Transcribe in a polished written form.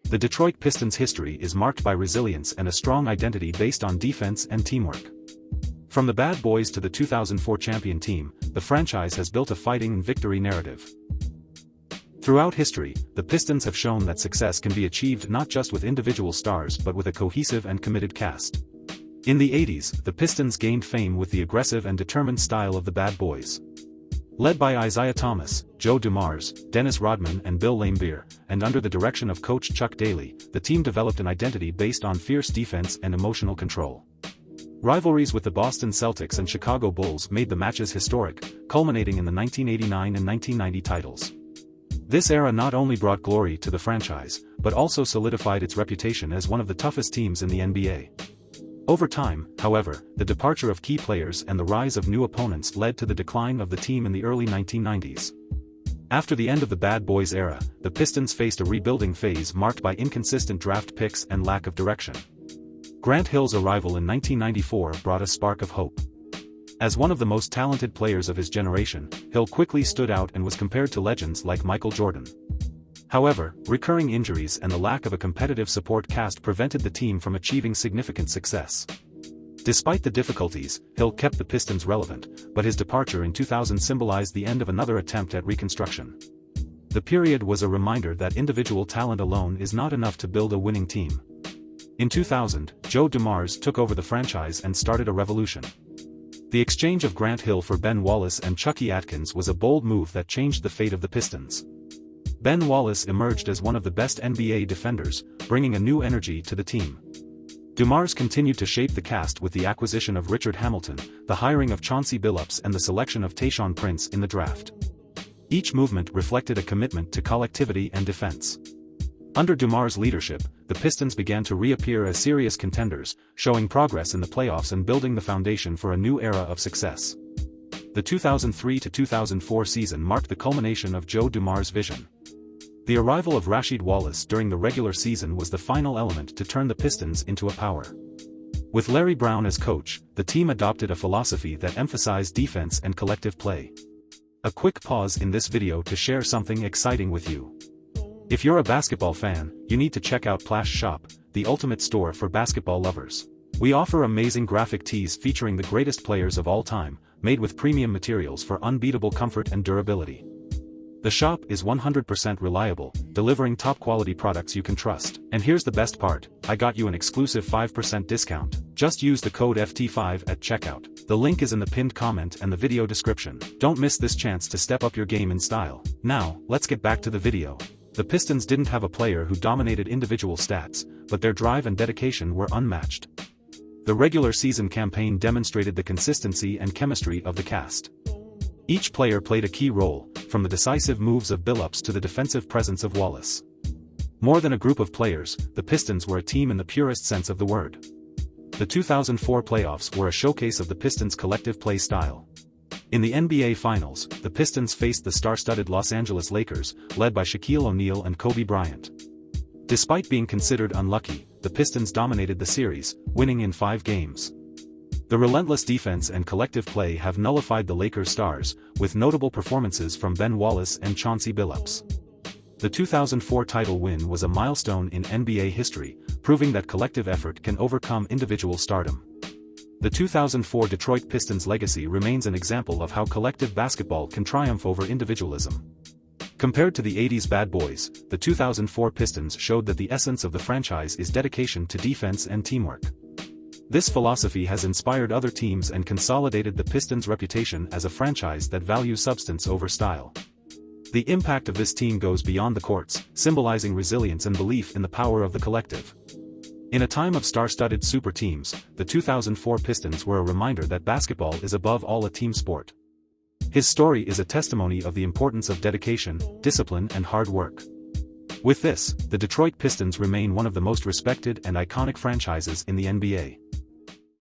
The Detroit Pistons' history is marked by resilience and a strong identity based on defense and teamwork. From the Bad Boys to the 2004 champion team, the franchise has built a fighting and victory narrative. Throughout history, the Pistons have shown that success can be achieved not just with individual stars but with a cohesive and committed cast. In the 80s, the Pistons gained fame with the aggressive and determined style of the Bad Boys. Led by Isiah Thomas, Joe Dumars, Dennis Rodman and Bill Laimbeer, and under the direction of coach Chuck Daly, the team developed an identity based on fierce defense and emotional control. Rivalries with the Boston Celtics and Chicago Bulls made the matches historic, culminating in the 1989 and 1990 titles. This era not only brought glory to the franchise, but also solidified its reputation as one of the toughest teams in the NBA. Over time, however, the departure of key players and the rise of new opponents led to the decline of the team in the early 1990s. After the end of the Bad Boys era, the Pistons faced a rebuilding phase marked by inconsistent draft picks and lack of direction. Grant Hill's arrival in 1994 brought a spark of hope. As one of the most talented players of his generation, Hill quickly stood out and was compared to legends like Michael Jordan. However, recurring injuries and the lack of a competitive support cast prevented the team from achieving significant success. Despite the difficulties, Hill kept the Pistons relevant, but his departure in 2000 symbolized the end of another attempt at reconstruction. The period was a reminder that individual talent alone is not enough to build a winning team. In 2000, Joe Dumars took over the franchise and started a revolution. The exchange of Grant Hill for Ben Wallace and Chucky Atkins was a bold move that changed the fate of the Pistons. Ben Wallace emerged as one of the best NBA defenders, bringing a new energy to the team. Dumars continued to shape the cast with the acquisition of Richard Hamilton, the hiring of Chauncey Billups and the selection of Tayshaun Prince in the draft. Each movement reflected a commitment to collectivity and defense. Under Dumars' leadership, the Pistons began to reappear as serious contenders, showing progress in the playoffs and building the foundation for a new era of success. The 2003-2004 season marked the culmination of Joe Dumars' vision. The arrival of Rasheed Wallace during the regular season was the final element to turn the Pistons into a power. With Larry Brown as coach, the team adopted a philosophy that emphasized defense and collective play. A quick pause in this video to share something exciting with you. If you're a basketball fan, you need to check out Plash Shop, the ultimate store for basketball lovers. We offer amazing graphic tees featuring the greatest players of all time, made with premium materials for unbeatable comfort and durability. The shop is 100% reliable, delivering top-quality products you can trust. And here's the best part, I got you an exclusive 5% discount. Just use the code FT5 at checkout. The link is in the pinned comment and the video description. Don't miss this chance to step up your game in style. Now, let's get back to the video. The Pistons didn't have a player who dominated individual stats, but their drive and dedication were unmatched. The regular season campaign demonstrated the consistency and chemistry of the cast. Each player played a key role, from the decisive moves of Billups to the defensive presence of Wallace. More than a group of players, the Pistons were a team in the purest sense of the word. The 2004 playoffs were a showcase of the Pistons' collective play style. In the NBA Finals, the Pistons faced the star-studded Los Angeles Lakers, led by Shaquille O'Neal and Kobe Bryant. Despite being considered unlucky, the Pistons dominated the series, winning in 5 games. The relentless defense and collective play have nullified the Lakers' stars, with notable performances from Ben Wallace and Chauncey Billups. The 2004 title win was a milestone in NBA history, proving that collective effort can overcome individual stardom. The 2004 Detroit Pistons legacy remains an example of how collective basketball can triumph over individualism. Compared to the 80s Bad Boys, the 2004 Pistons showed that the essence of the franchise is dedication to defense and teamwork. This philosophy has inspired other teams and consolidated the Pistons' reputation as a franchise that values substance over style. The impact of this team goes beyond the courts, symbolizing resilience and belief in the power of the collective. In a time of star-studded super teams, the 2004 Pistons were a reminder that basketball is above all a team sport. His story is a testimony of the importance of dedication, discipline and hard work. With this, the Detroit Pistons remain one of the most respected and iconic franchises in the NBA.